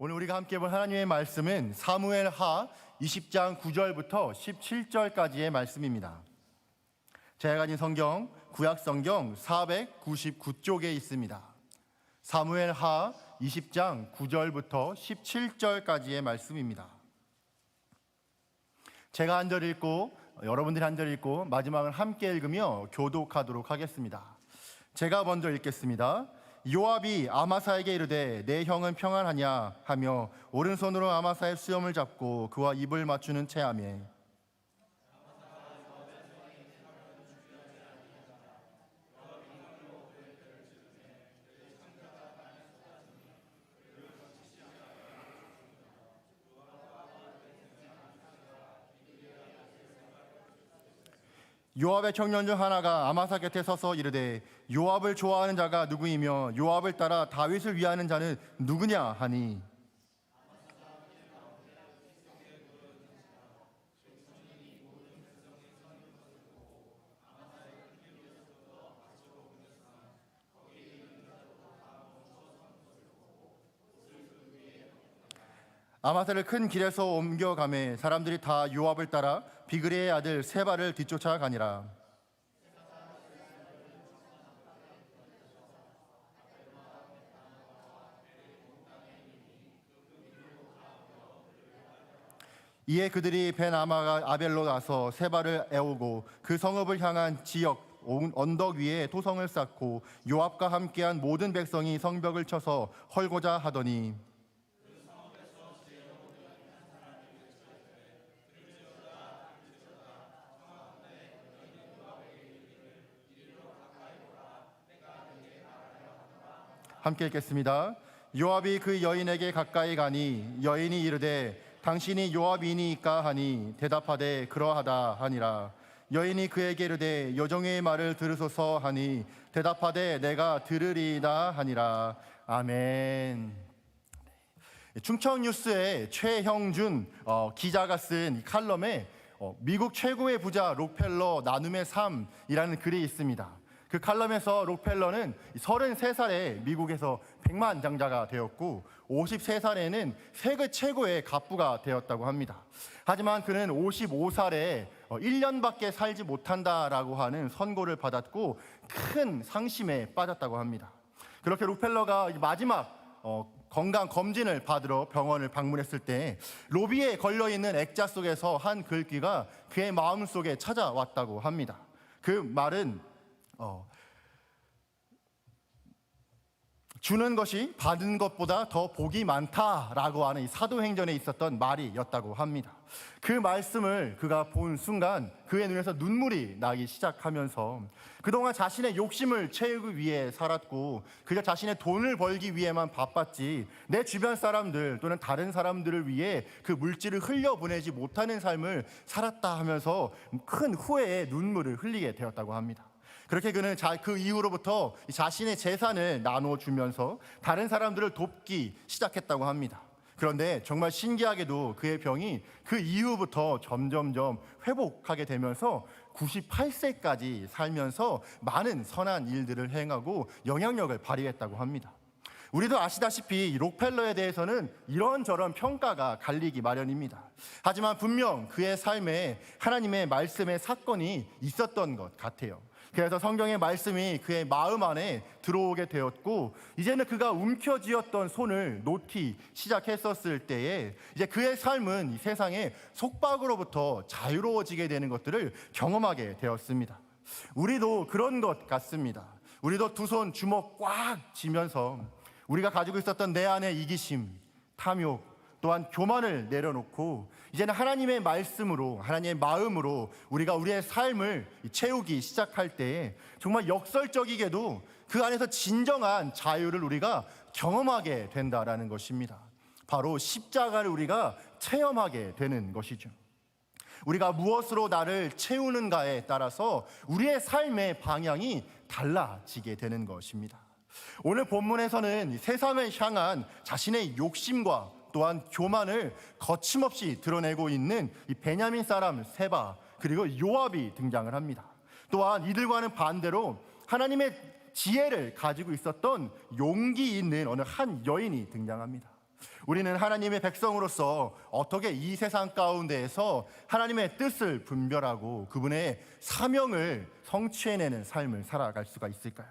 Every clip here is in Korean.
오늘 우리가 함께 볼 하나님의 말씀은 사무엘하 20장 9절부터 17절까지의 말씀입니다. 제가 가진 성경, 구약성경 499쪽에 있습니다. 사무엘하 20장 9절부터 17절까지의 말씀입니다. 제가 한 절 읽고 여러분들이 한 절 읽고 마지막을 함께 읽으며 교독하도록 하겠습니다. 제가 먼저 읽겠습니다. 요압이 아마사에게 이르되 내 형은 평안하냐 하며 오른손으로 아마사의 수염을 잡고 그와 입을 맞추는 체하며 요압의 청년 중 하나가 아마사 곁에 서서 이르되 요압을 좋아하는 자가 누구이며 요압을 따라 다윗을 위하는 자는 누구냐 하니 아마사를 큰 길에서 옮겨가매 사람들이 다 요압을 따라 비그레의 아들 세바를 뒤쫓아가니라. 이에 그들이 벤아마가 아벨로 나서 세바를 애우고 그 성읍을 향한 지역 언덕 위에 토성을 쌓고 요압과 함께한 모든 백성이 성벽을 쳐서 헐고자 하더니 함께 읽겠습니다. 요압이 그 여인에게 가까이 가니 여인이 이르되 당신이 요압이니까 하니 대답하되 그러하다 하니라. 여인이 그에게 이르되 여종의 말을 들으소서 하니 대답하되 내가 들으리이다 하니라. 아멘. 충청뉴스의 최형준 기자가 쓴 칼럼에 미국 최고의 부자 록펠러 나눔의 삶이라는 글이 있습니다. 그 칼럼에서 록펠러는 33살에 미국에서 백만장자가 되었고 53살에는 세계 최고의 갑부가 되었다고 합니다. 하지만 그는 55살에 1년밖에 살지 못한다라고 하는 선고를 받았고 큰 상심에 빠졌다고 합니다. 그렇게 록펠러가 마지막 건강 검진을 받으러 병원을 방문했을 때 로비에 걸려있는 액자 속에서 한 글귀가 그의 마음속에 찾아왔다고 합니다. 그 말은 주는 것이 받은 것보다 더 복이 많다라고 하는 이 사도행전에 있었던 말이었다고 합니다. 그 말씀을 그가 본 순간 그의 눈에서 눈물이 나기 시작하면서 그동안 자신의 욕심을 채우기 위해 살았고 그저 자신의 돈을 벌기 위해만 바빴지 내 주변 사람들 또는 다른 사람들을 위해 그 물질을 흘려보내지 못하는 삶을 살았다 하면서 큰 후회의 눈물을 흘리게 되었다고 합니다. 그렇게 그는 그 이후로부터 자신의 재산을 나눠주면서 다른 사람들을 돕기 시작했다고 합니다. 그런데 정말 신기하게도 그의 병이 그 이후부터 점점점 회복하게 되면서 98세까지 살면서 많은 선한 일들을 행하고 영향력을 발휘했다고 합니다. 우리도 아시다시피 록펠러에 대해서는 이런저런 평가가 갈리기 마련입니다. 하지만 분명 그의 삶에 하나님의 말씀의 사건이 있었던 것 같아요. 그래서 성경의 말씀이 그의 마음 안에 들어오게 되었고 이제는 그가 움켜쥐었던 손을 놓기 시작했었을 때에 이제 그의 삶은 이 세상의 속박으로부터 자유로워지게 되는 것들을 경험하게 되었습니다. 우리도 그런 것 같습니다. 우리도 두 손 주먹 꽉 쥐면서 우리가 가지고 있었던 내 안의 이기심, 탐욕, 또한 교만을 내려놓고 이제는 하나님의 말씀으로 하나님의 마음으로 우리가 우리의 삶을 채우기 시작할 때 정말 역설적이게도 그 안에서 진정한 자유를 우리가 경험하게 된다라는 것입니다. 바로 십자가를 우리가 체험하게 되는 것이죠. 우리가 무엇으로 나를 채우는가에 따라서 우리의 삶의 방향이 달라지게 되는 것입니다. 오늘 본문에서는 세상을 향한 자신의 욕심과 또한 교만을 거침없이 드러내고 있는 이 베냐민 사람 세바 그리고 요압이 등장을 합니다. 또한 이들과는 반대로 하나님의 지혜를 가지고 있었던 용기 있는 어느 한 여인이 등장합니다. 우리는 하나님의 백성으로서 어떻게 이 세상 가운데에서 하나님의 뜻을 분별하고 그분의 사명을 성취해내는 삶을 살아갈 수가 있을까요?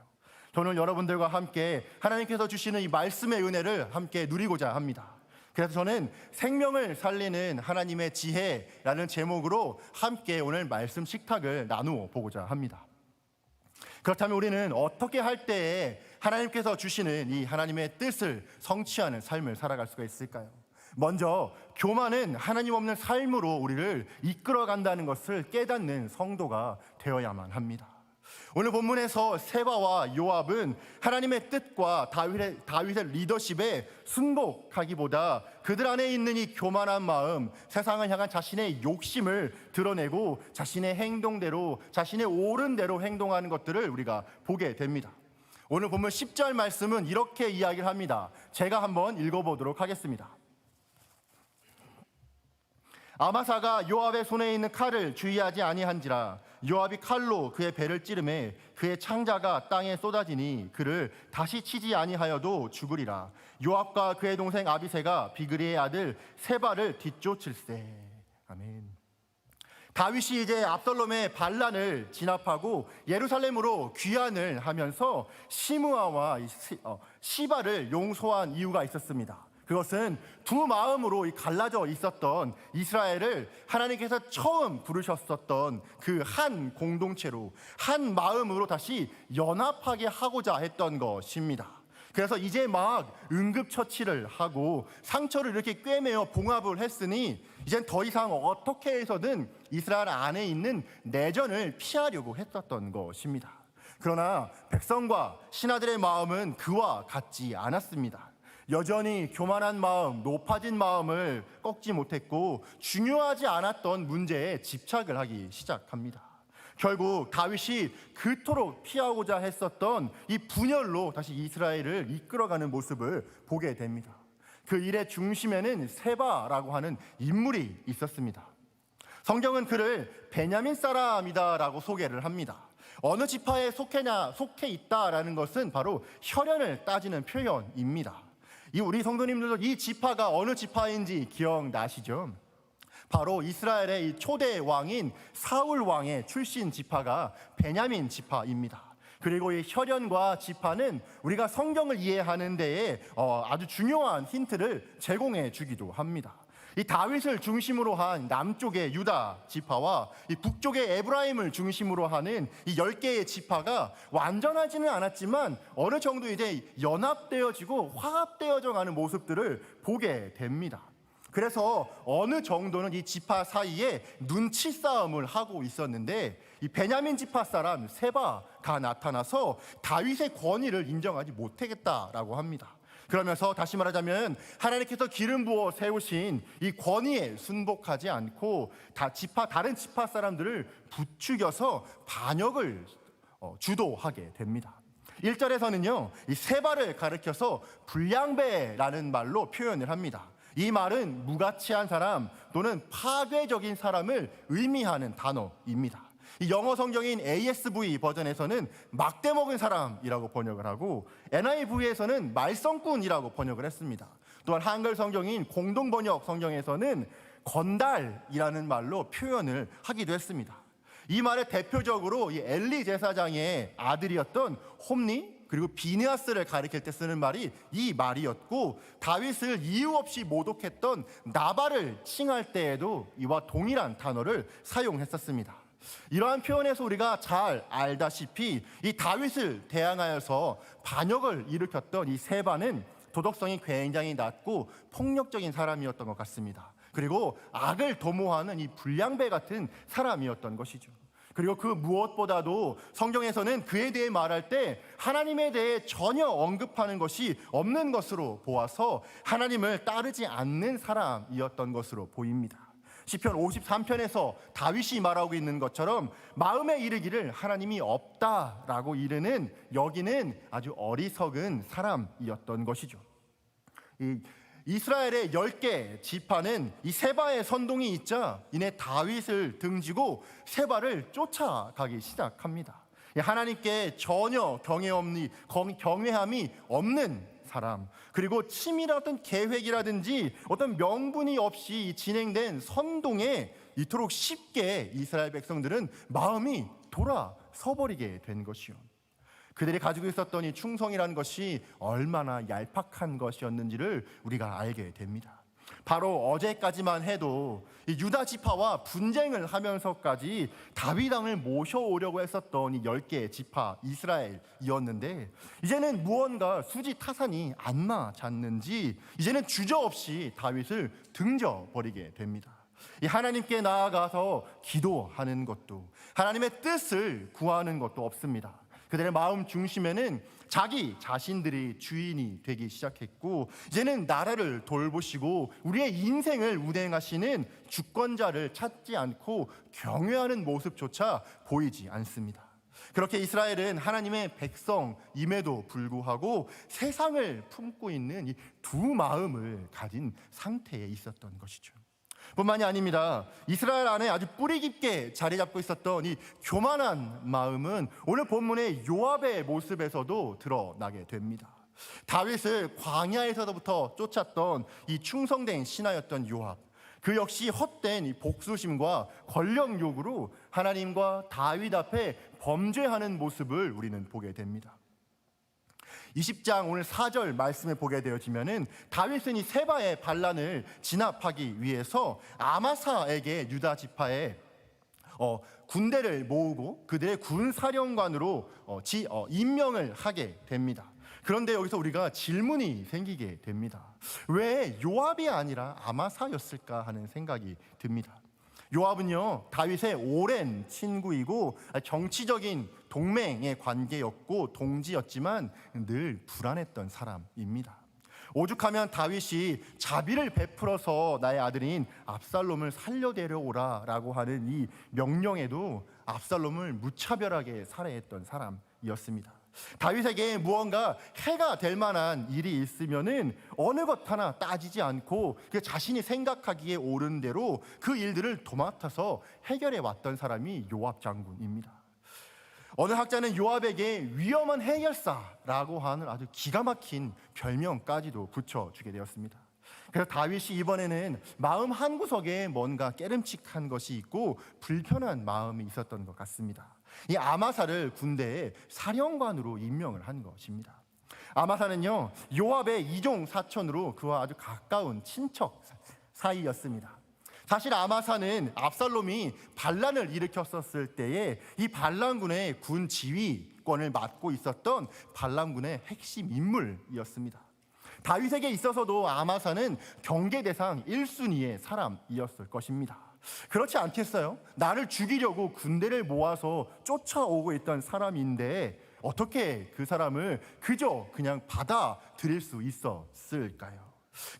저는 여러분들과 함께 하나님께서 주시는 이 말씀의 은혜를 함께 누리고자 합니다. 그래서 저는 생명을 살리는 하나님의 지혜라는 제목으로 함께 오늘 말씀 식탁을 나누어 보고자 합니다. 그렇다면 우리는 어떻게 할 때에 하나님께서 주시는 이 하나님의 뜻을 성취하는 삶을 살아갈 수가 있을까요? 먼저 교만은 하나님 없는 삶으로 우리를 이끌어간다는 것을 깨닫는 성도가 되어야만 합니다. 오늘 본문에서 세바와 요압은 하나님의 뜻과 다윗의 리더십에 순복하기보다 그들 안에 있는 이 교만한 마음, 세상을 향한 자신의 욕심을 드러내고 자신의 행동대로, 자신의 옳은 대로 행동하는 것들을 우리가 보게 됩니다. 오늘 본문 10절 말씀은 이렇게 이야기를 합니다. 제가 한번 읽어보도록 하겠습니다. 아마사가 요압의 손에 있는 칼을 주의하지 아니한지라 요압이 칼로 그의 배를 찌르매 그의 창자가 땅에 쏟아지니 그를 다시 치지 아니하여도 죽으리라. 요압과 그의 동생 아비새가 비그리의 아들 세바를 뒤쫓을세. 아멘. 다윗이 이제 압살롬의 반란을 진압하고 예루살렘으로 귀환을 하면서 시므아와 시바를 용서한 이유가 있었습니다. 그것은 두 마음으로 갈라져 있었던 이스라엘을 하나님께서 처음 부르셨었던 그 한 공동체로, 한 마음으로 다시 연합하게 하고자 했던 것입니다. 그래서 이제 막 응급처치를 하고 상처를 이렇게 꿰매어 봉합을 했으니 이젠 더 이상 어떻게 해서든 이스라엘 안에 있는 내전을 피하려고 했었던 것입니다. 그러나 백성과 신하들의 마음은 그와 같지 않았습니다. 여전히 교만한 마음, 높아진 마음을 꺾지 못했고 중요하지 않았던 문제에 집착을 하기 시작합니다. 결국 다윗이 그토록 피하고자 했었던 이 분열로 다시 이스라엘을 이끌어가는 모습을 보게 됩니다. 그 일의 중심에는 세바라고 하는 인물이 있었습니다. 성경은 그를 베냐민 사람이다라고 소개를 합니다. 어느 지파에 속해 있다라는 것은 바로 혈연을 따지는 표현입니다. 우리 성도님들도 이 지파가 어느 지파인지 기억나시죠? 바로 이스라엘의 이 초대 왕인 사울 왕의 출신 지파가 베냐민 지파입니다. 그리고 이 혈연과 지파는 우리가 성경을 이해하는 데에 아주 중요한 힌트를 제공해 주기도 합니다. 이 다윗을 중심으로 한 남쪽의 유다 지파와 이 북쪽의 에브라임을 중심으로 하는 이 10개의 지파가 완전하지는 않았지만 어느 정도 이제 연합되어지고 화합되어져 가는 모습들을 보게 됩니다. 그래서 어느 정도는 이 지파 사이에 눈치 싸움을 하고 있었는데 이 베냐민 지파 사람 세바가 나타나서 다윗의 권위를 인정하지 못하겠다라고 합니다. 그러면서 다시 말하자면 하나님께서 기름 부어 세우신 이 권위에 순복하지 않고 다른 지파 사람들을 부추겨서 반역을 주도하게 됩니다. 1절에서는요, 이 세바를 가리켜서 불량배라는 말로 표현을 합니다. 이 말은 무가치한 사람 또는 파괴적인 사람을 의미하는 단어입니다. 이 영어 성경인 ASV 버전에서는 막대 먹은 사람이라고 번역을 하고 NIV에서는 말썽꾼이라고 번역을 했습니다. 또한 한글 성경인 공동 번역 성경에서는 건달이라는 말로 표현을 하기도 했습니다. 이 말의 대표적으로 이 엘리 제사장의 아들이었던 홈니 그리고 비느하스를 가리킬 때 쓰는 말이 이 말이었고 다윗을 이유 없이 모독했던 나발을 칭할 때에도 이와 동일한 단어를 사용했었습니다. 이러한 표현에서 우리가 잘 알다시피 이 다윗을 대항하여서 반역을 일으켰던 이 세바는 도덕성이 굉장히 낮고 폭력적인 사람이었던 것 같습니다. 그리고 악을 도모하는 이 불량배 같은 사람이었던 것이죠. 그리고 그 무엇보다도 성경에서는 그에 대해 말할 때 하나님에 대해 전혀 언급하는 것이 없는 것으로 보아서 하나님을 따르지 않는 사람이었던 것으로 보입니다. 시편 53편에서 다윗이 말하고 있는 것처럼 마음에 이르기를 하나님이 없다라고 이르는 여기는 아주 어리석은 사람이었던 것이죠. 이스라엘의 10개 지파는 이 세바의 선동이 있자 이내 다윗을 등지고 세바를 쫓아가기 시작합니다. 하나님께 전혀 경외함이 없는 사람, 그리고 치밀한 어떤 계획이라든지 어떤 명분이 없이 진행된 선동에 이토록 쉽게 이스라엘 백성들은 마음이 돌아서버리게 된 것이요, 그들이 가지고 있었던 이 충성이라는 것이 얼마나 얄팍한 것이었는지를 우리가 알게 됩니다. 바로 어제까지만 해도 이 유다 지파와 분쟁을 하면서까지 다윗 왕을 모셔오려고 했었던 이 10개의 지파 이스라엘이었는데, 이제는 무언가 수지 타산이 안 맞았는지 이제는 주저없이 다윗을 등져버리게 됩니다. 이 하나님께 나아가서 기도하는 것도, 하나님의 뜻을 구하는 것도 없습니다. 그들의 마음 중심에는 자기 자신들이 주인이 되기 시작했고, 이제는 나라를 돌보시고 우리의 인생을 운행하시는 주권자를 찾지 않고 경외하는 모습조차 보이지 않습니다. 그렇게 이스라엘은 하나님의 백성임에도 불구하고 세상을 품고 있는 이 두 마음을 가진 상태에 있었던 것이죠. 뿐만이 아닙니다. 이스라엘 안에 아주 뿌리 깊게 자리 잡고 있었던 이 교만한 마음은 오늘 본문의 요압의 모습에서도 드러나게 됩니다. 다윗을 광야에서부터 쫓았던 이 충성된 신하였던 요압, 그 역시 헛된 이 복수심과 권력 욕으로 하나님과 다윗 앞에 범죄하는 모습을 우리는 보게 됩니다. 20장 오늘 4절 말씀을 보게 되어지면은 다윗은 이 세바의 반란을 진압하기 위해서 아마사에게 유다 지파의 군대를 모으고 그들의 군사령관으로 임명을 하게 됩니다. 그런데 여기서 우리가 질문이 생기게 됩니다. 왜 요압이 아니라 아마사였을까 하는 생각이 듭니다. 요압은요, 다윗의 오랜 친구이고 정치적인 동맹의 관계였고 동지였지만 늘 불안했던 사람입니다. 오죽하면 다윗이 자비를 베풀어서 나의 아들인 압살롬을 살려내려오라 라고 하는 이 명령에도 압살롬을 무차별하게 살해했던 사람이었습니다. 다윗에게 무언가 해가 될 만한 일이 있으면은 어느 것 하나 따지지 않고 그 자신이 생각하기에 옳은 대로 그 일들을 도맡아서 해결해 왔던 사람이 요압 장군입니다. 어느 학자는 요압에게 위험한 해결사라고 하는 아주 기가 막힌 별명까지도 붙여주게 되었습니다. 그래서 다윗이 이번에는 마음 한구석에 뭔가 깨름칙한 것이 있고 불편한 마음이 있었던 것 같습니다. 이 아마사를 군대의 사령관으로 임명을 한 것입니다. 아마사는요, 요압의 이종 사촌으로 그와 아주 가까운 친척 사이였습니다. 사실 아마사는 압살롬이 반란을 일으켰었을 때에 이 반란군의 군 지휘권을 맡고 있었던 반란군의 핵심 인물이었습니다. 다윗에게 있어서도 아마사는 경계 대상 1순위의 사람이었을 것입니다. 그렇지 않겠어요? 나를 죽이려고 군대를 모아서 쫓아오고 있던 사람인데 어떻게 그 사람을 그저 그냥 받아들일 수 있었을까요?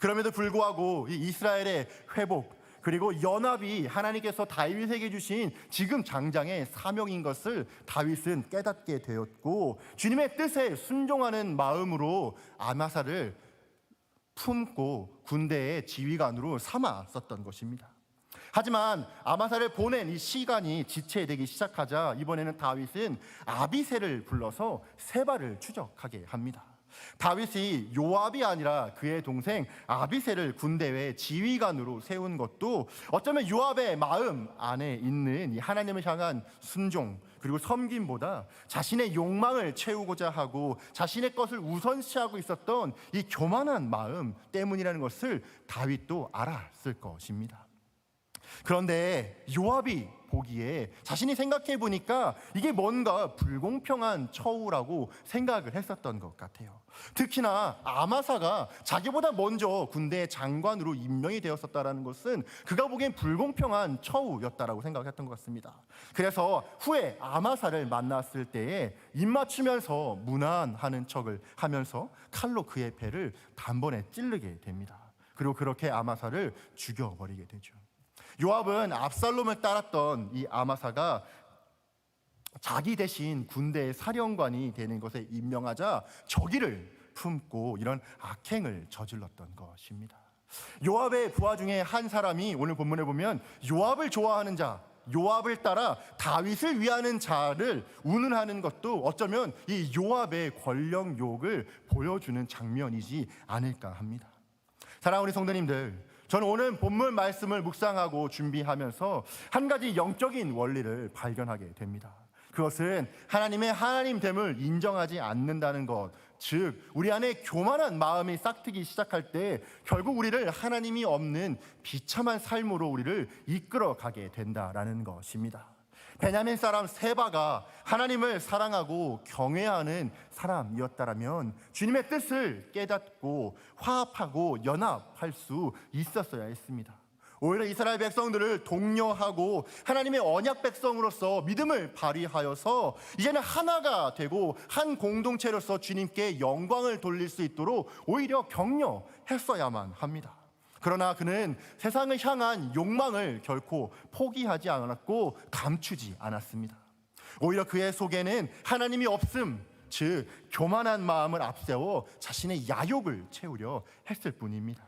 그럼에도 불구하고 이 이스라엘의 회복 그리고 연합이 하나님께서 다윗에게 주신 지금 장장의 사명인 것을 다윗은 깨닫게 되었고, 주님의 뜻에 순종하는 마음으로 아마사를 품고 군대의 지휘관으로 삼았었던 것입니다. 하지만 아마사를 보낸 이 시간이 지체되기 시작하자 이번에는 다윗은 아비새를 불러서 세바를 추적하게 합니다. 다윗이 요압이 아니라 그의 동생 아비새를 군대의 지휘관으로 세운 것도 어쩌면 요압의 마음 안에 있는 이 하나님을 향한 순종 그리고 섬김보다 자신의 욕망을 채우고자 하고 자신의 것을 우선시하고 있었던 이 교만한 마음 때문이라는 것을 다윗도 알았을 것입니다. 그런데 요압이 보기에 자신이 생각해 보니까 이게 뭔가 불공평한 처우라고 생각을 했었던 것 같아요. 특히나 아마사가 자기보다 먼저 군대의 장관으로 임명이 되었었다는 것은 그가 보기엔 불공평한 처우였다라고 생각했던 것 같습니다. 그래서 후에 아마사를 만났을 때에 입맞추면서 무난하는 척을 하면서 칼로 그의 배를 단번에 찌르게 됩니다. 그리고 그렇게 아마사를 죽여버리게 되죠. 요압은 압살롬을 따랐던 이 아마사가 자기 대신 군대의 사령관이 되는 것에 임명하자 저기를 품고 이런 악행을 저질렀던 것입니다. 요압의 부하 중에 한 사람이 오늘 본문에 보면 요압을 좋아하는 자, 요압을 따라 다윗을 위하는 자를 운운하는 것도 어쩌면 이 요압의 권력욕을 보여주는 장면이지 않을까 합니다. 사랑하는 우리 성도님들, 저는 오늘 본문 말씀을 묵상하고 준비하면서 한 가지 영적인 원리를 발견하게 됩니다. 그것은 하나님의 하나님됨을 인정하지 않는다는 것, 즉 우리 안에 교만한 마음이 싹트기 시작할 때 결국 우리를 하나님이 없는 비참한 삶으로 우리를 이끌어가게 된다라는 것입니다. 베냐민 사람 세바가 하나님을 사랑하고 경외하는 사람이었다라면 주님의 뜻을 깨닫고 화합하고 연합할 수 있었어야 했습니다. 오히려 이스라엘 백성들을 독려하고 하나님의 언약 백성으로서 믿음을 발휘하여서 이제는 하나가 되고 한 공동체로서 주님께 영광을 돌릴 수 있도록 오히려 격려했어야만 합니다. 그러나 그는 세상을 향한 욕망을 결코 포기하지 않았고 감추지 않았습니다. 오히려 그의 속에는 하나님이 없음, 즉 교만한 마음을 앞세워 자신의 야욕을 채우려 했을 뿐입니다.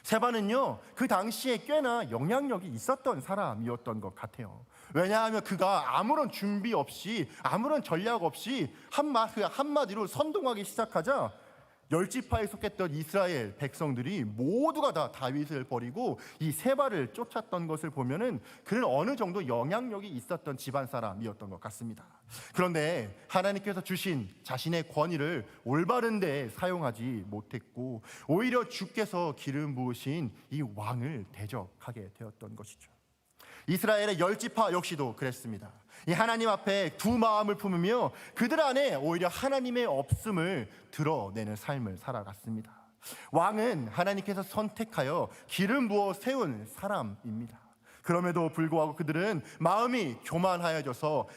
세바는요, 그 당시에 꽤나 영향력이 있었던 사람이었던 것 같아요. 왜냐하면 그가 아무런 준비 없이, 아무런 전략 없이 한마디로 선동하기 시작하자 10지파에 속했던 이스라엘 백성들이 모두가 다 다윗을 버리고 이 세바를 쫓았던 것을 보면은 그는 어느 정도 영향력이 있었던 집안 사람이었던 것 같습니다. 그런데 하나님께서 주신 자신의 권위를 올바른 데 사용하지 못했고 오히려 주께서 기름 부으신 이 왕을 대적하게 되었던 것이죠. 이스라엘의 10지파 역시도 그랬습니다. 이 하나님 앞에 두 마음을 품으며 그들 안에 오히려 하나님의 없음을 드러내는 삶을 살아갔습니다. 왕은 하나님께서 선택하여 기름 부어 세운 사람입니다. 그럼에도 불구하고 그들은 마음이 교만하여져서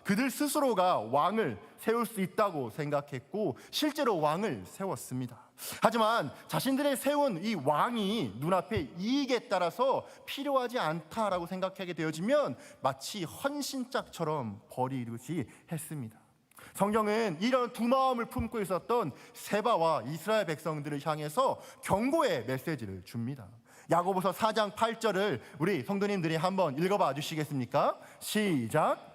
그들 스스로가 왕을 세울 수 있다고 생각했고 실제로 왕을 세웠습니다. 하지만 자신들의 세운 이 왕이 눈앞에 이익에 따라서 필요하지 않다라고 생각하게 되어지면 마치 헌신짝처럼 버리듯이 했습니다. 성경은 이런 두 마음을 품고 있었던 세바와 이스라엘 백성들을 향해서 경고의 메시지를 줍니다. 야고보서 4장 8절을 우리 성도님들이 한번 읽어봐 주시겠습니까? 시작.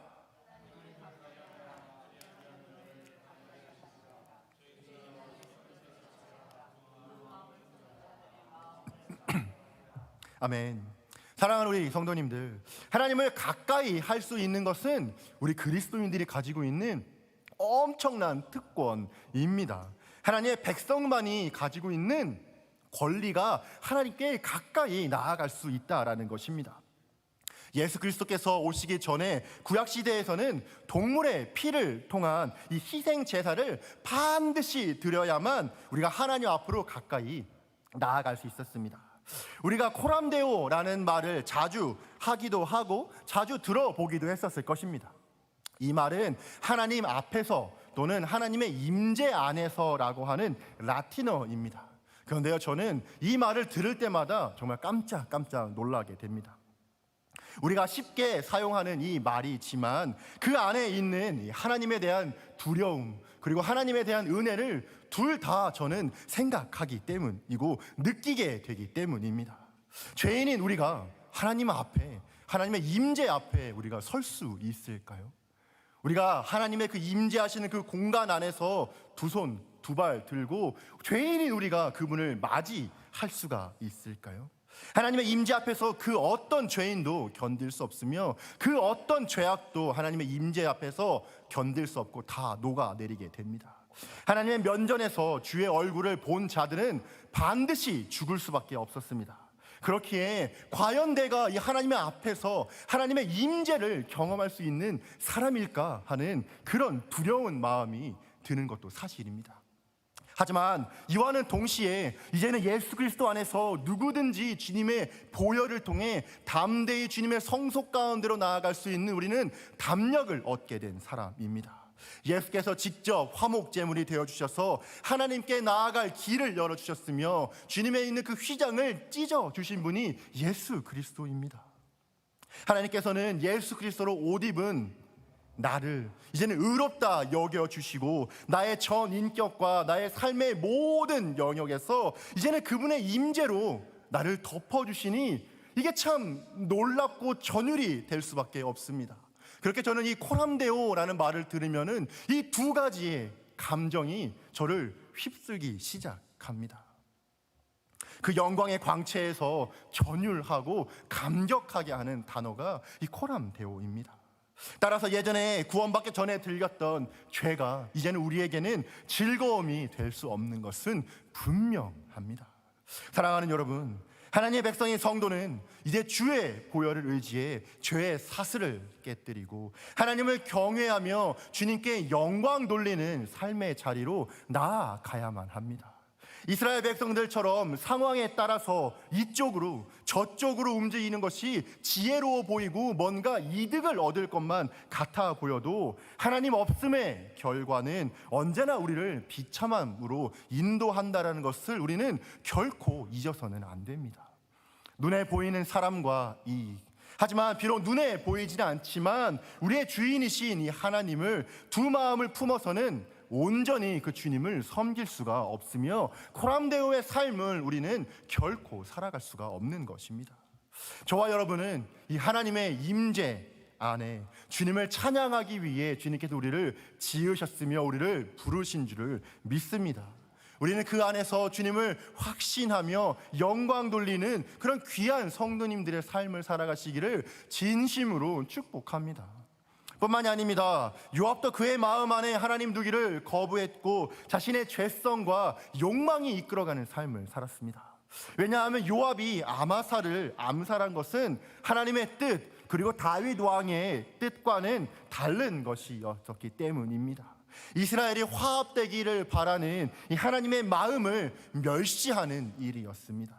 아멘. 사랑하는 우리 성도님들, 하나님을 가까이 할 수 있는 것은 우리 그리스도인들이 가지고 있는 엄청난 특권입니다. 하나님의 백성만이 가지고 있는 권리가 하나님께 가까이 나아갈 수 있다라는 것입니다. 예수 그리스도께서 오시기 전에 구약 시대에서는 동물의 피를 통한 이 희생 제사를 반드시 드려야만 우리가 하나님 앞으로 가까이 나아갈 수 있었습니다. 우리가 코람데오라는 말을 자주 하기도 하고 자주 들어보기도 했었을 것입니다. 이 말은 하나님 앞에서 또는 하나님의 임재 안에서라고 하는 라틴어입니다. 그런데요, 저는 이 말을 들을 때마다 정말 깜짝 놀라게 됩니다. 우리가 쉽게 사용하는 이 말이지만 그 안에 있는 하나님에 대한 두려움 그리고 하나님에 대한 은혜를 둘 다 저는 생각하기 때문이고 느끼게 되기 때문입니다. 죄인인 우리가 하나님 앞에, 하나님의 임재 앞에 우리가 설 수 있을까요? 우리가 하나님의 그 임재하시는 그 공간 안에서 두 손, 두 발 들고 죄인인 우리가 그분을 맞이할 수가 있을까요? 하나님의 임재 앞에서 그 어떤 죄인도 견딜 수 없으며 그 어떤 죄악도 하나님의 임재 앞에서 견딜 수 없고 다 녹아내리게 됩니다. 하나님의 면전에서 주의 얼굴을 본 자들은 반드시 죽을 수밖에 없었습니다. 그렇기에 과연 내가 이 하나님의 앞에서 하나님의 임재를 경험할 수 있는 사람일까 하는 그런 두려운 마음이 드는 것도 사실입니다. 하지만 이와는 동시에 이제는 예수 그리스도 안에서 누구든지 주님의 보혈을 통해 담대히 주님의 성소 가운데로 나아갈 수 있는 우리는 담력을 얻게 된 사람입니다. 예수께서 직접 화목제물이 되어주셔서 하나님께 나아갈 길을 열어주셨으며 주님에 있는 그 휘장을 찢어주신 분이 예수 그리스도입니다. 하나님께서는 예수 그리스도로 옷 입은 나를 이제는 의롭다 여겨주시고 나의 전 인격과 나의 삶의 모든 영역에서 이제는 그분의 임재로 나를 덮어주시니 이게 참 놀랍고 전율이 될 수밖에 없습니다. 그렇게 저는 이 코람데오라는 말을 들으면은 이 두 가지의 감정이 저를 휩쓸기 시작합니다. 그 영광의 광채에서 전율하고 감격하게 하는 단어가 이 코람데오입니다. 따라서 예전에 구원받기 전에 들렸던 죄가 이제는 우리에게는 즐거움이 될 수 없는 것은 분명합니다. 사랑하는 여러분, 하나님의 백성인 성도는 이제 주의 보혈을 의지해 죄의 사슬을 깨뜨리고 하나님을 경외하며 주님께 영광 돌리는 삶의 자리로 나아가야만 합니다. 이스라엘 백성들처럼 상황에 따라서 이쪽으로 저쪽으로 움직이는 것이 지혜로워 보이고 뭔가 이득을 얻을 것만 같아 보여도 하나님 없음의 결과는 언제나 우리를 비참함으로 인도한다는 것을 우리는 결코 잊어서는 안 됩니다. 눈에 보이는 사람과 이익, 하지만 비록 눈에 보이지는 않지만 우리의 주인이신 이 하나님을 두 마음을 품어서는 온전히 그 주님을 섬길 수가 없으며 코람데오의 삶을 우리는 결코 살아갈 수가 없는 것입니다. 저와 여러분은 이 하나님의 임재 안에 주님을 찬양하기 위해 주님께서 우리를 지으셨으며 우리를 부르신 줄을 믿습니다. 우리는 그 안에서 주님을 확신하며 영광 돌리는 그런 귀한 성도님들의 삶을 살아가시기를 진심으로 축복합니다. 뿐만이 아닙니다. 요압도 그의 마음 안에 하나님 두기를 거부했고 자신의 죄성과 욕망이 이끌어가는 삶을 살았습니다. 왜냐하면 요압이 아마사를 암살한 것은 하나님의 뜻 그리고 다윗 왕의 뜻과는 다른 것이었기 때문입니다. 이스라엘이 화합되기를 바라는 이 하나님의 마음을 멸시하는 일이었습니다.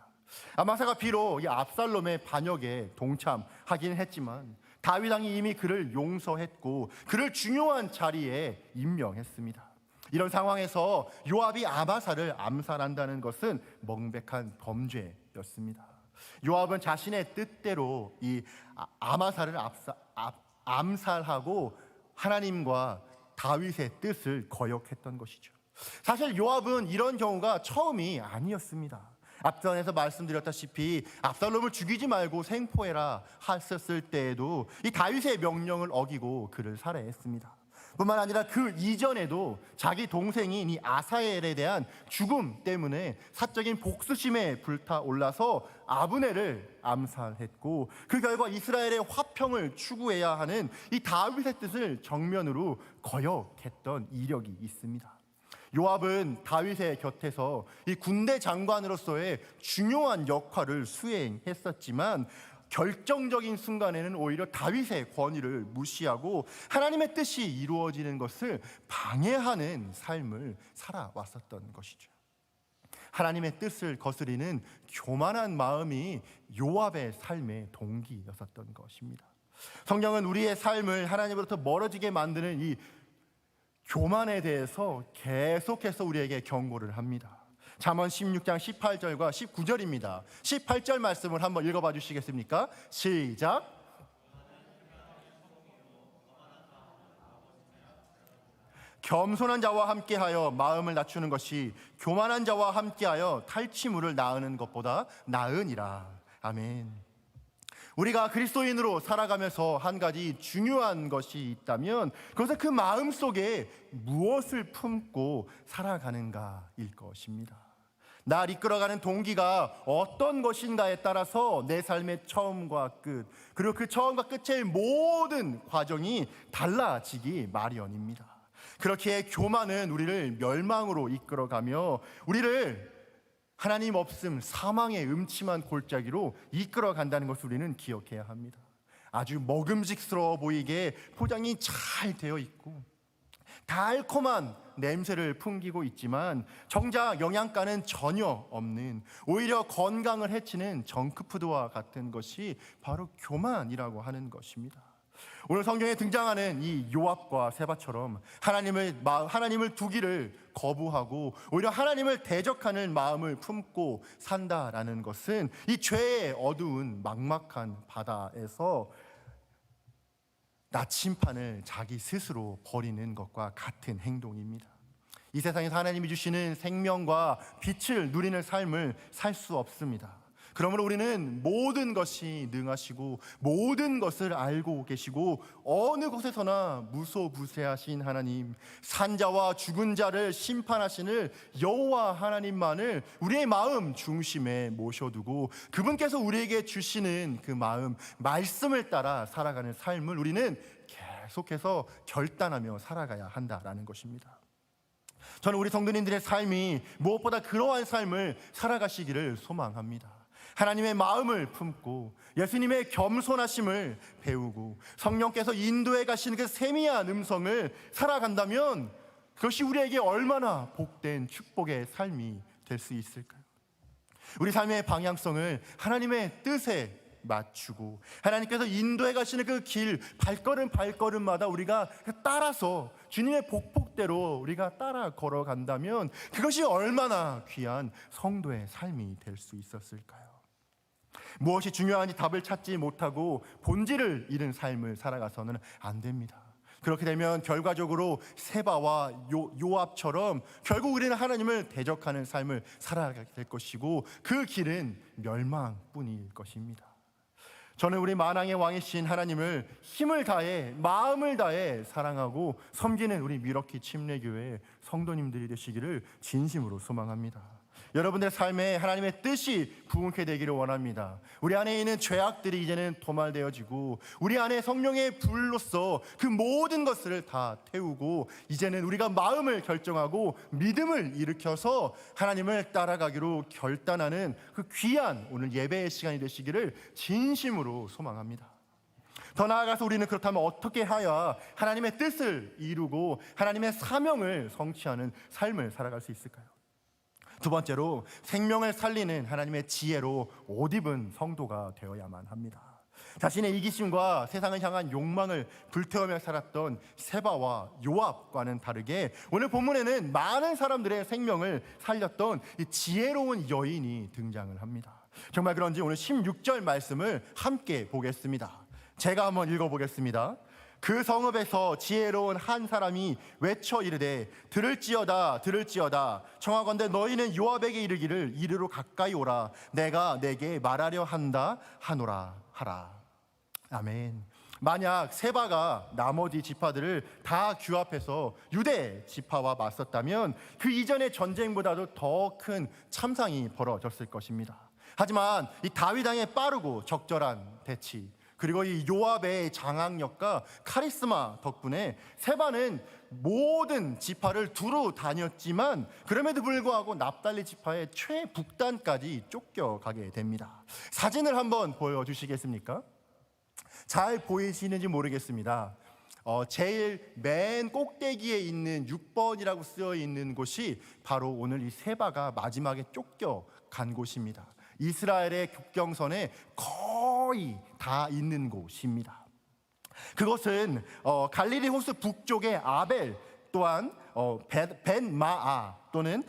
아마사가 비록 이 압살롬의 반역에 동참하긴 했지만 다윗 왕이 이미 그를 용서했고 그를 중요한 자리에 임명했습니다. 이런 상황에서 요압이 아마사를 암살한다는 것은 명백한 범죄였습니다. 요압은 자신의 뜻대로 이 아마사를 암살하고 하나님과 다윗의 뜻을 거역했던 것이죠. 사실 요압은 이런 경우가 처음이 아니었습니다. 앞전에서 말씀드렸다시피 압살롬을 죽이지 말고 생포해라 하셨을 때에도 이 다윗의 명령을 어기고 그를 살해했습니다. 뿐만 아니라 그 이전에도 자기 동생인 이 아사엘에 대한 죽음 때문에 사적인 복수심에 불타올라서 아브넬을 암살했고 그 결과 이스라엘의 화평을 추구해야 하는 이 다윗의 뜻을 정면으로 거역했던 이력이 있습니다. 요압은 다윗의 곁에서 이 군대 장관으로서의 중요한 역할을 수행했었지만 결정적인 순간에는 오히려 다윗의 권위를 무시하고 하나님의 뜻이 이루어지는 것을 방해하는 삶을 살아왔었던 것이죠. 하나님의 뜻을 거스리는 교만한 마음이 요압의 삶의 동기였었던 것입니다. 성경은 우리의 삶을 하나님으로부터 멀어지게 만드는 이 교만에 대해서 계속해서 우리에게 경고를 합니다. 잠언 16장 18절과 19절입니다. 18절 말씀을 한번 읽어봐 주시겠습니까? 시작. 겸손한 자와 함께하여 마음을 낮추는 것이 교만한 자와 함께하여 탈취물을 낳는 것보다 나으니라. 아멘. 우리가 그리스도인으로 살아가면서 한 가지 중요한 것이 있다면 그것은 그 마음 속에 무엇을 품고 살아가는가일 것입니다. 날 이끌어가는 동기가 어떤 것인가에 따라서 내 삶의 처음과 끝 그리고 그 처음과 끝의 모든 과정이 달라지기 마련입니다. 그렇게 교만은 우리를 멸망으로 이끌어가며 우리를 하나님 없음 사망의 음침한 골짜기로 이끌어간다는 것을 우리는 기억해야 합니다. 아주 먹음직스러워 보이게 포장이 잘 되어 있고 달콤한 냄새를 풍기고 있지만 정작 영양가는 전혀 없는 오히려 건강을 해치는 정크푸드와 같은 것이 바로 교만이라고 하는 것입니다. 오늘 성경에 등장하는 이 요압과 세바처럼 하나님을 두기를 거부하고 오히려 하나님을 대적하는 마음을 품고 산다라는 것은 이 죄의 어두운 막막한 바다에서 나침판을 자기 스스로 버리는 것과 같은 행동입니다. 이 세상에서 하나님이 주시는 생명과 빛을 누리는 삶을 살 수 없습니다. 그러므로 우리는 모든 것이 능하시고 모든 것을 알고 계시고 어느 곳에서나 무소부재하신 하나님, 산자와 죽은 자를 심판하시는 여호와 하나님만을 우리의 마음 중심에 모셔두고 그분께서 우리에게 주시는 그 마음, 말씀을 따라 살아가는 삶을 우리는 계속해서 결단하며 살아가야 한다라는 것입니다. 저는 우리 성도님들의 삶이 무엇보다 그러한 삶을 살아가시기를 소망합니다. 하나님의 마음을 품고 예수님의 겸손하심을 배우고 성령께서 인도해 가시는 그 세미한 음성을 살아간다면 그것이 우리에게 얼마나 복된 축복의 삶이 될 수 있을까요? 우리 삶의 방향성을 하나님의 뜻에 맞추고 하나님께서 인도해 가시는 그 길 발걸음마다 우리가 따라서 주님의 복복대로 우리가 따라 걸어간다면 그것이 얼마나 귀한 성도의 삶이 될 수 있었을까요? 무엇이 중요한지 답을 찾지 못하고 본질을 잃은 삶을 살아가서는 안 됩니다. 그렇게 되면 결과적으로 세바와 요압처럼 결국 우리는 하나님을 대적하는 삶을 살아가게 될 것이고 그 길은 멸망뿐일 것입니다. 저는 우리 만왕의 왕이신 하나님을 힘을 다해 마음을 다해 사랑하고 섬기는 우리 미러키 침례교회 성도님들이 되시기를 진심으로 소망합니다. 여러분들의 삶에 하나님의 뜻이 부응케 되기를 원합니다. 우리 안에 있는 죄악들이 이제는 도말되어지고 우리 안에 성령의 불로서 그 모든 것을 다 태우고 이제는 우리가 마음을 결정하고 믿음을 일으켜서 하나님을 따라가기로 결단하는 그 귀한 오늘 예배의 시간이 되시기를 진심으로 소망합니다. 더 나아가서 우리는 그렇다면 어떻게 하여 하나님의 뜻을 이루고 하나님의 사명을 성취하는 삶을 살아갈 수 있을까요? 두 번째로 생명을 살리는 하나님의 지혜로 옷 입은 성도가 되어야만 합니다. 자신의 이기심과 세상을 향한 욕망을 불태우며 살았던 세바와 요압과는 다르게 오늘 본문에는 많은 사람들의 생명을 살렸던 이 지혜로운 여인이 등장을 합니다. 정말 그런지 오늘 16절 말씀을 함께 보겠습니다. 제가 한번 읽어보겠습니다. 그 성읍에서 지혜로운 한 사람이 외쳐 이르되 들을지어다 들을지어다 청하건대 너희는 요압에게 이르기를 이리로 가까이 오라 내가 내게 말하려 한다 하노라 하라. 아멘. 만약 세바가 나머지 지파들을 다 규합해서 유대 지파와 맞섰다면 그 이전의 전쟁보다도 더 큰 참상이 벌어졌을 것입니다. 하지만 이 다윗 왕의 빠르고 적절한 대치 그리고 이 요압의 장악력과 카리스마 덕분에 세바는 모든 지파를 두루 다녔지만 그럼에도 불구하고 납달리 지파의 최북단까지 쫓겨가게 됩니다. 사진을 한번 보여주시겠습니까? 잘 보이시는지 모르겠습니다. 제일 맨 꼭대기에 있는 6번이라고 쓰여 있는 곳이 바로 오늘 이 세바가 마지막에 쫓겨간 곳입니다. 이스라엘의 국경선에 거의 다 있는 곳입니다. 그것은 갈릴리 호수 북쪽의 아벨 또한 벤마아 또는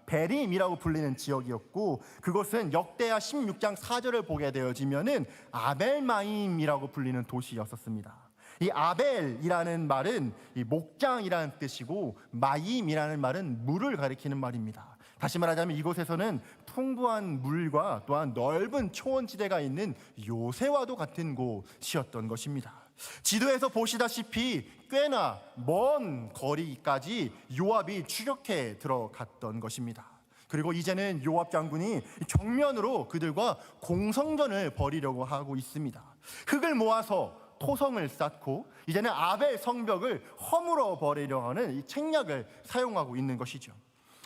베림이라고 불리는 지역이었고 그것은 역대하 16장 4절을 보게 되어지면은 아벨마임이라고 불리는 도시였었습니다. 이 아벨이라는 말은 이 목장이라는 뜻이고 마임이라는 말은 물을 가리키는 말입니다. 다시 말하자면 이곳에서는 풍부한 물과 또한 넓은 초원지대가 있는 요새와도 같은 곳이었던 것입니다. 지도에서 보시다시피 꽤나 먼 거리까지 요압이 추격해 들어갔던 것입니다. 그리고 이제는 요압 장군이 정면으로 그들과 공성전을 벌이려고 하고 있습니다. 흙을 모아서 토성을 쌓고 이제는 아벨 성벽을 허물어 버리려 하는 이 책략을 사용하고 있는 것이죠.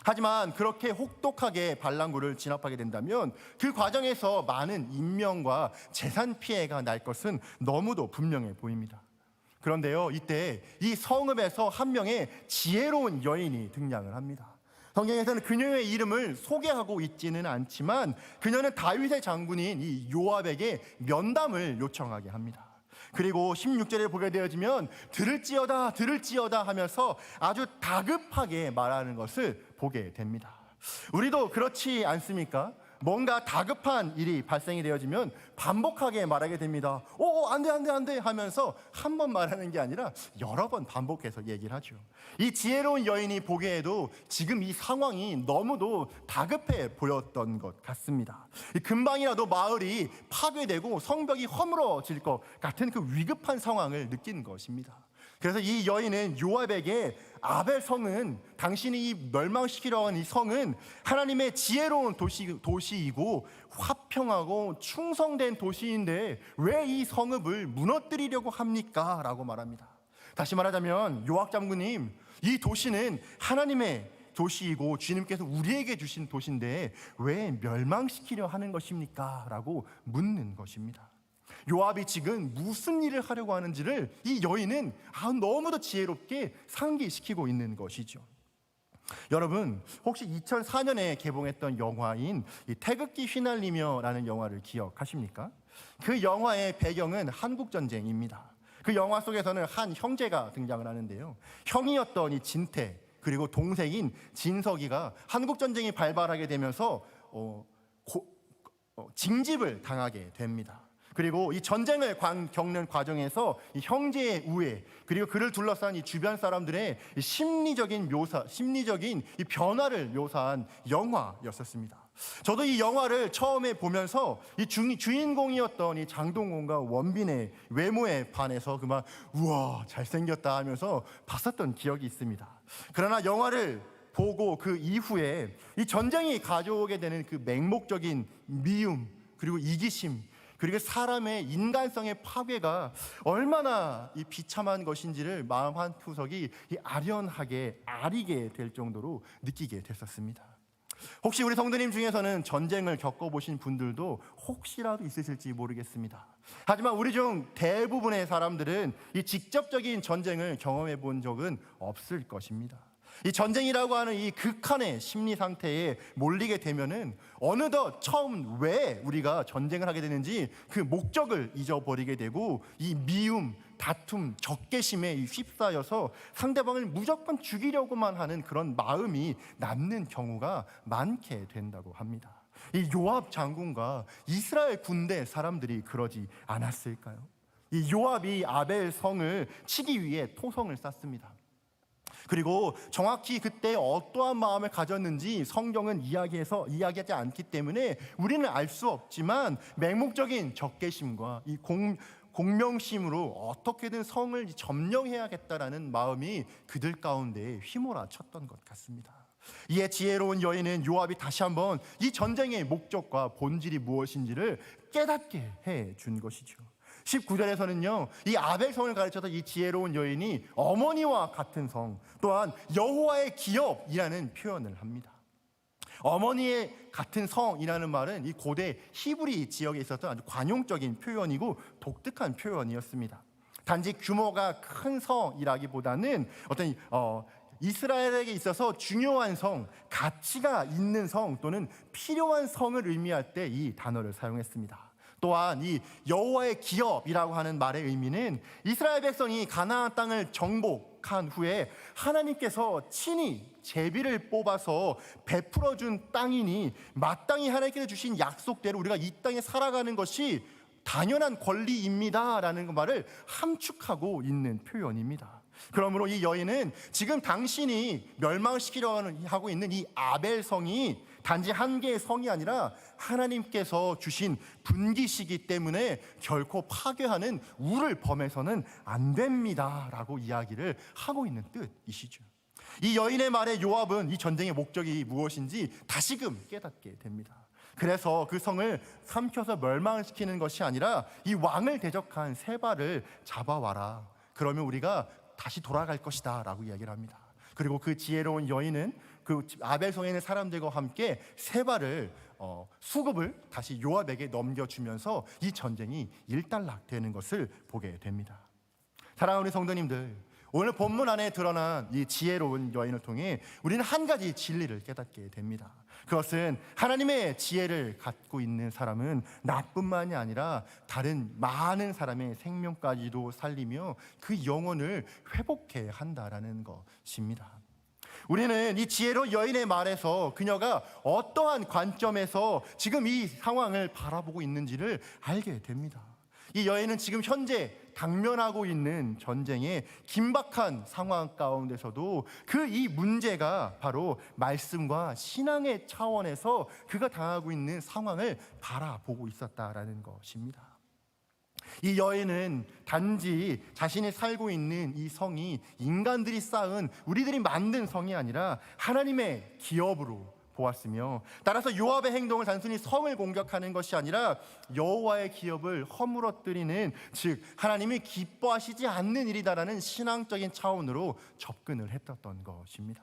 하지만 그렇게 혹독하게 반란군을 진압하게 된다면 그 과정에서 많은 인명과 재산 피해가 날 것은 너무도 분명해 보입니다. 그런데요, 이때 이 성읍에서 한 명의 지혜로운 여인이 등장을 합니다. 성경에서는 그녀의 이름을 소개하고 있지는 않지만 그녀는 다윗의 장군인 이 요압에게 면담을 요청하게 합니다. 그리고 16절에 보게 되어지면 들을지어다 들을지어다 하면서 아주 다급하게 말하는 것을 보게 됩니다. 우리도 그렇지 않습니까? 뭔가 다급한 일이 발생이 되어지면 반복하게 말하게 됩니다. 안 돼, 안 돼, 안 돼 하면서 한 번 말하는 게 아니라 여러 번 반복해서 얘기를 하죠. 이 지혜로운 여인이 보기에도 지금 이 상황이 너무도 다급해 보였던 것 같습니다. 금방이라도 마을이 파괴되고 성벽이 허물어질 것 같은 그 위급한 상황을 느낀 것입니다. 그래서 이 여인은 요압에게 아벨 성은, 당신이 이 멸망시키려 하는 이 성은 하나님의 지혜로운 도시이고 화평하고 충성된 도시인데 왜 이 성읍을 무너뜨리려고 합니까? 라고 말합니다. 다시 말하자면 요압 장군님, 이 도시는 하나님의 도시이고 주님께서 우리에게 주신 도시인데 왜 멸망시키려 하는 것입니까? 라고 묻는 것입니다. 요압이 지금 무슨 일을 하려고 하는지를 이 여인은 너무도 지혜롭게 상기시키고 있는 것이죠. 여러분, 혹시 2004년에 개봉했던 영화인 태극기 휘날리며라는 영화를 기억하십니까? 그 영화의 배경은 한국전쟁입니다. 그 영화 속에서는 한 형제가 등장을 하는데요, 형이었던 이 진태 그리고 동생인 진석이가 한국전쟁이 발발하게 되면서 징집을 당하게 됩니다. 그리고 이 전쟁을 겪는 과정에서 이 형제의 우애, 그리고 그를 둘러싼 이 주변 사람들의 심리적인 이 변화를 묘사한 영화였었습니다. 저도 이 영화를 처음에 보면서 이 주인공이었던 이 장동건과 원빈의 외모에 반해서 그만 우와 잘생겼다 하면서 봤었던 기억이 있습니다. 그러나 영화를 보고 그 이후에 이 전쟁이 가져오게 되는 그 맹목적인 미움, 그리고 이기심, 그리고 사람의 인간성의 파괴가 얼마나 이 비참한 것인지를 마음 한구석이 아련하게 아리게 될 정도로 느끼게 됐었습니다. 혹시 우리 성도님 중에서는 전쟁을 겪어보신 분들도 혹시라도 있으실지 모르겠습니다. 하지만 우리 중 대부분의 사람들은 이 직접적인 전쟁을 경험해 본 적은 없을 것입니다. 이 전쟁이라고 하는 이 극한의 심리 상태에 몰리게 되면은 어느덧 처음 왜 우리가 전쟁을 하게 되는지 그 목적을 잊어버리게 되고 이 미움, 다툼, 적개심에 휩싸여서 상대방을 무조건 죽이려고만 하는 그런 마음이 남는 경우가 많게 된다고 합니다. 이 요압 장군과 이스라엘 군대 사람들이 그러지 않았을까요? 이 요압이 아벨 성을 치기 위해 토성을 쌌습니다. 그리고 정확히 그때 어떠한 마음을 가졌는지 성경은 이야기하지 않기 때문에 우리는 알 수 없지만 맹목적인 적개심과 이 공명심으로 어떻게든 성을 점령해야겠다라는 마음이 그들 가운데 휘몰아쳤던 것 같습니다. 이에 지혜로운 여인은 요압이 다시 한번 이 전쟁의 목적과 본질이 무엇인지를 깨닫게 해준 것이죠. 19절에서는요, 이 아벨성을 가르쳐서 이 지혜로운 여인이 어머니와 같은 성, 또한 여호와의 기업이라는 표현을 합니다. 어머니의 같은 성이라는 말은 이 고대 히브리 지역에 있었던 아주 관용적인 표현이고 독특한 표현이었습니다. 단지 규모가 큰 성이라기보다는 어떤 이스라엘에게 있어서 중요한 성, 가치가 있는 성 또는 필요한 성을 의미할 때 이 단어를 사용했습니다. 또한 이 여호와의 기업이라고 하는 말의 의미는 이스라엘 백성이 가나안 땅을 정복한 후에 하나님께서 친히 제비를 뽑아서 베풀어 준 땅이니 마땅히 하나님께서 주신 약속대로 우리가 이 땅에 살아가는 것이 당연한 권리입니다 라는 말을 함축하고 있는 표현입니다. 그러므로 이 여인은 지금 당신이 멸망시키려 하고 있는 이 아벨성이 단지 한 개의 성이 아니라 하나님께서 주신 분기시기 때문에 결코 파괴하는 우를 범해서는 안 됩니다 라고 이야기를 하고 있는 뜻이시죠. 이 여인의 말에 요압은 이 전쟁의 목적이 무엇인지 다시금 깨닫게 됩니다. 그래서 그 성을 삼켜서 멸망시키는 것이 아니라 이 왕을 대적한 세바를 잡아와라, 그러면 우리가 다시 돌아갈 것이다 라고 이야기를 합니다. 그리고 그 지혜로운 여인은 그 아벨성에 있는 사람들과 함께 세바를 수급을 다시 요압에게 넘겨주면서 이 전쟁이 일단락되는 것을 보게 됩니다. 사랑하는 우리 성도님들, 오늘 본문 안에 드러난 이 지혜로운 여인을 통해 우리는 한 가지 진리를 깨닫게 됩니다. 그것은 하나님의 지혜를 갖고 있는 사람은 나뿐만이 아니라 다른 많은 사람의 생명까지도 살리며 그 영혼을 회복해야 한다라는 것입니다. 우리는 이 지혜로 여인의 말에서 그녀가 어떠한 관점에서 지금 이 상황을 바라보고 있는지를 알게 됩니다. 이 여인은 지금 현재 당면하고 있는 전쟁의 긴박한 상황 가운데서도 그 이 문제가 바로 말씀과 신앙의 차원에서 그가 당하고 있는 상황을 바라보고 있었다라는 것입니다. 이 여인은 단지 자신이 살고 있는 이 성이 인간들이 쌓은, 우리들이 만든 성이 아니라 하나님의 기업으로 보았으며, 따라서 요압의 행동을 단순히 성을 공격하는 것이 아니라 여호와의 기업을 허물어뜨리는, 즉 하나님이 기뻐하시지 않는 일이다라는 신앙적인 차원으로 접근을 했던 것입니다.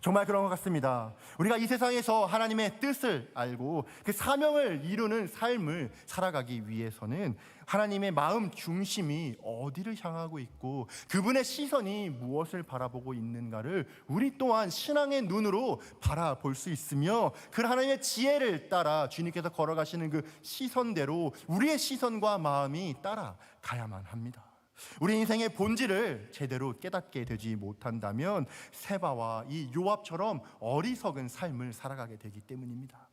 정말 그런 것 같습니다. 우리가 이 세상에서 하나님의 뜻을 알고 그 사명을 이루는 삶을 살아가기 위해서는 하나님의 마음 중심이 어디를 향하고 있고 그분의 시선이 무엇을 바라보고 있는가를 우리 또한 신앙의 눈으로 바라볼 수 있으며, 그 하나님의 지혜를 따라 주님께서 걸어가시는 그 시선대로 우리의 시선과 마음이 따라가야만 합니다. 우리 인생의 본질을 제대로 깨닫게 되지 못한다면 세바와 이 요압처럼 어리석은 삶을 살아가게 되기 때문입니다.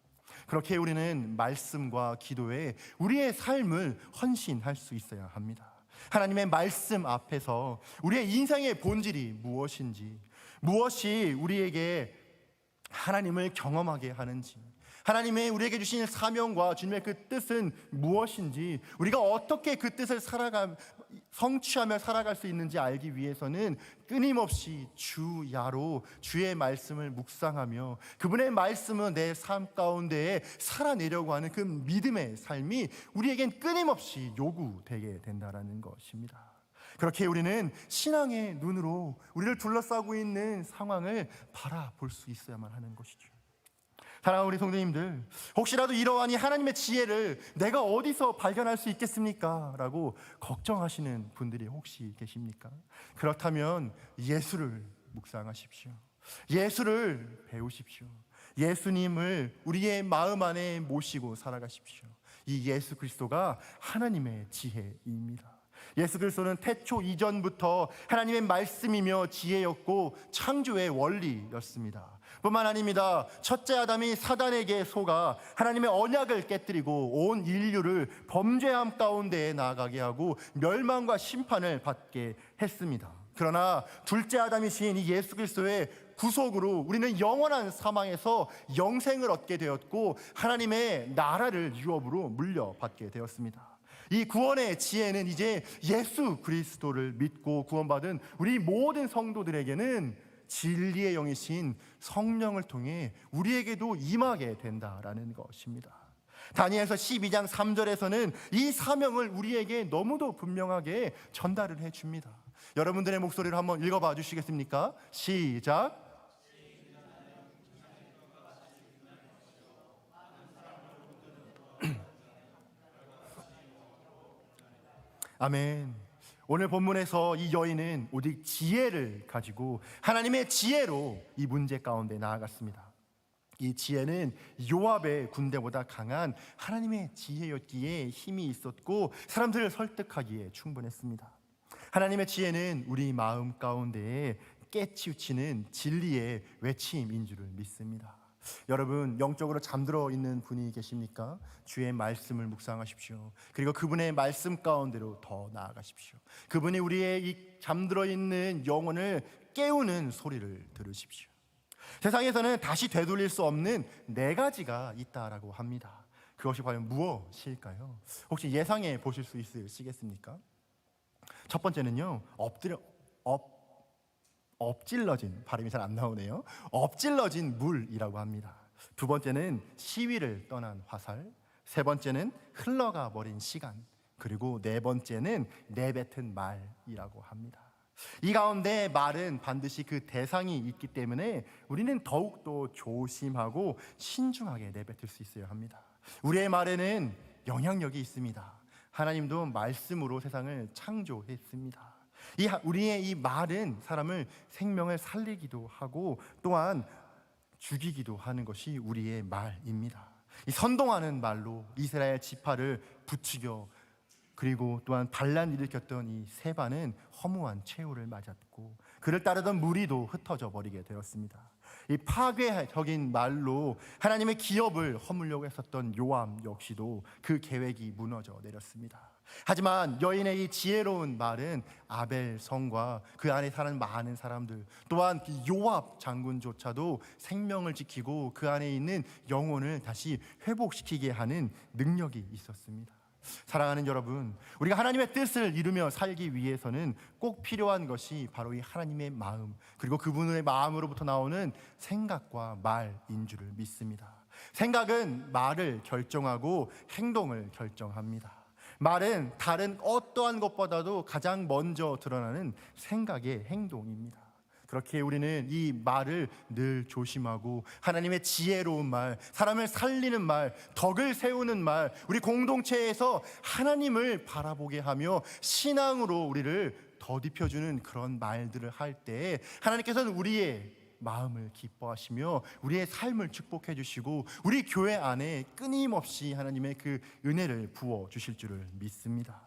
그렇게 우리는 말씀과 기도에 우리의 삶을 헌신할 수 있어야 합니다. 하나님의 말씀 앞에서 우리의 인생의 본질이 무엇인지, 무엇이 우리에게 하나님을 경험하게 하는지, 하나님의 우리에게 주신 사명과 주님의 그 뜻은 무엇인지, 우리가 어떻게 그 뜻을 성취하며 살아갈 수 있는지 알기 위해서는 끊임없이 주야로 주의 말씀을 묵상하며 그분의 말씀은 내 삶 가운데에 살아내려고 하는 그 믿음의 삶이 우리에겐 끊임없이 요구되게 된다는 것입니다. 그렇게 우리는 신앙의 눈으로 우리를 둘러싸고 있는 상황을 바라볼 수 있어야만 하는 것이죠. 사랑하는 우리 성도님들, 혹시라도 이러한 이 하나님의 지혜를 내가 어디서 발견할 수 있겠습니까? 라고 걱정하시는 분들이 혹시 계십니까? 그렇다면 예수를 묵상하십시오. 예수를 배우십시오. 예수님을 우리의 마음 안에 모시고 살아가십시오. 이 예수 그리스도가 하나님의 지혜입니다. 예수 그리스도는 태초 이전부터 하나님의 말씀이며 지혜였고 창조의 원리였습니다. 뿐만 아닙니다. 첫째 아담이 사단에게 속아 하나님의 언약을 깨뜨리고 온 인류를 범죄함 가운데에 나아가게 하고 멸망과 심판을 받게 했습니다. 그러나 둘째 아담이신 이 예수 그리스도의 구속으로 우리는 영원한 사망에서 영생을 얻게 되었고 하나님의 나라를 유업으로 물려받게 되었습니다. 이 구원의 지혜는 이제 예수 그리스도를 믿고 구원받은 우리 모든 성도들에게는 진리의 영이신 성령을 통해 우리에게도 임하게 된다라는 것입니다. 다니엘서 12장 3절에서는 이 사명을 우리에게 너무도 분명하게 전달을 해줍니다. 여러분들의 목소리로 한번 읽어봐 주시겠습니까? 시작. 아멘. 오늘 본문에서 이 여인은 오직 지혜를 가지고 하나님의 지혜로 이 문제 가운데 나아갔습니다. 이 지혜는 요압의 군대보다 강한 하나님의 지혜였기에 힘이 있었고 사람들을 설득하기에 충분했습니다. 하나님의 지혜는 우리 마음 가운데에 깨치우치는 진리의 외침인 줄을 믿습니다. 여러분, 영적으로 잠들어 있는 분이 계십니까? 주의 말씀을 묵상하십시오. 그리고 그분의 말씀 가운데로 더 나아가십시오. 그분이 우리의 이 잠들어 있는 영혼을 깨우는 소리를 들으십시오. 세상에서는 다시 되돌릴 수 없는 네 가지가 있다라고 합니다. 그것이 과연 무엇일까요? 혹시 예상해 보실 수 있으시겠습니까? 첫 번째는요, 엎질러진, 발음이 잘 안 나오네요. 엎질러진 물이라고 합니다. 두 번째는 시위를 떠난 화살, 세 번째는 흘러가 버린 시간, 그리고 네 번째는 내뱉은 말이라고 합니다. 이 가운데 말은 반드시 그 대상이 있기 때문에 우리는 더욱더 조심하고 신중하게 내뱉을 수 있어야 합니다. 우리의 말에는 영향력이 있습니다. 하나님도 말씀으로 세상을 창조했습니다. 우리의 이 말은 사람을 생명을 살리기도 하고 또한 죽이기도 하는 것이 우리의 말입니다. 이 선동하는 말로 이스라엘 지파를 부추겨 그리고 또한 반란 일으켰던 이 세바는 허무한 최후를 맞았고 그를 따르던 무리도 흩어져 버리게 되었습니다. 이 파괴적인 말로 하나님의 기업을 허물려고 했었던 요암 역시도 그 계획이 무너져 내렸습니다. 하지만 여인의 이 지혜로운 말은 아벨 성과 그 안에 사는 많은 사람들, 또한 요압 장군조차도 생명을 지키고 그 안에 있는 영혼을 다시 회복시키게 하는 능력이 있었습니다. 사랑하는 여러분, 우리가 하나님의 뜻을 이루며 살기 위해서는 꼭 필요한 것이 바로 이 하나님의 마음, 그리고 그분의 마음으로부터 나오는 생각과 말인 줄을 믿습니다. 생각은 말을 결정하고 행동을 결정합니다. 말은 다른 어떠한 것보다도 가장 먼저 드러나는 생각의 행동입니다. 그렇게 우리는 이 말을 늘 조심하고 하나님의 지혜로운 말, 사람을 살리는 말, 덕을 세우는 말, 우리 공동체에서 하나님을 바라보게 하며 신앙으로 우리를 더딥혀주는 그런 말들을 할 때 하나님께서는 우리의 마음을 기뻐하시며 우리의 삶을 축복해 주시고 우리 교회 안에 끊임없이 하나님의 그 은혜를 부어 주실 줄을 믿습니다.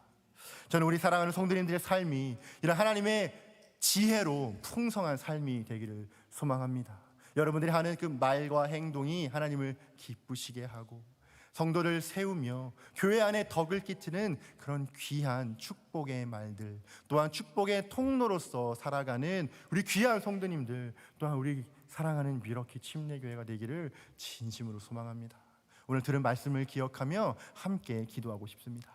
저는 우리 사랑하는 성도님들의 삶이 이런 하나님의 지혜로 풍성한 삶이 되기를 소망합니다. 여러분들이 하는 그 말과 행동이 하나님을 기쁘시게 하고 성도를 세우며 교회 안에 덕을 끼치는 그런 귀한 축복의 말들, 또한 축복의 통로로서 살아가는 우리 귀한 성도님들, 또한 우리 사랑하는 미러키 침례교회가 되기를 진심으로 소망합니다. 오늘 들은 말씀을 기억하며 함께 기도하고 싶습니다.